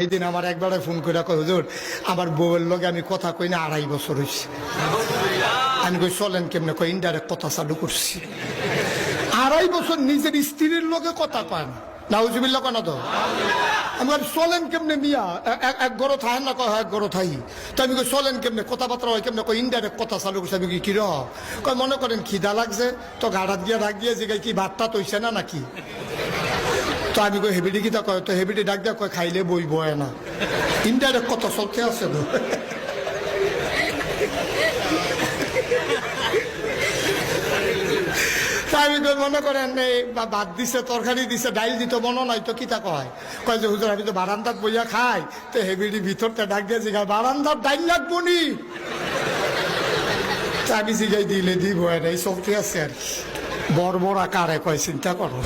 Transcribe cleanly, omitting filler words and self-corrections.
এই দিন আমার একবারে ফোন করে কয়, হুজুর আমার বউয়ের লগে আমি কথা কই না 2.5 বছর হয়েছে। আমি কই চলেন কেমনে? কই ইনডাইরেক্ট কথা চালু করছি। 2.5 বছর নিজের স্ত্রীর লগে কথা পান, নাউজুবিল্লাহ কেন তো? আমি বলি চলেন কেমনে মিয়া? এক গরো থাকেন না? কয় এক গরো থাই। তো আমি কই চলেন কেমনে, কথাবার্তা হয় কেমনে? কই ইনডাইরেক্ট কথা চালু করছে। আমি কি কির কয় মনে করেন খিদা লাগছে তো গাড়াত গিয়ে ডাক দিয়ে জিগাই কি ভাতটা তৈছে না নাকি? তো আমি কই হেবিডি কিতা কয়? তো হেবিডি ডাক দিয়া কয় খাইলে বই বয় না। ইনডাইরেক্ট কথা চলতে আছে তো। আমি কই মনে করেন ভাত দিছে, তরকারি দিছে, ডাইল দিত, মনে নাই তো কিতা কয়? কয় যে হুজুর আমি তো বারান্দাত বইয়া খাই। তো হেবিডি ভিতরটা ডাক দিয়ে জিগায় বারান্দার ডাইল লাগবো নি? আমি জিগাই দিলে দিব, এই চলতে আছে আর কি। বড় বড় আকারে কয় চিন্তা করো।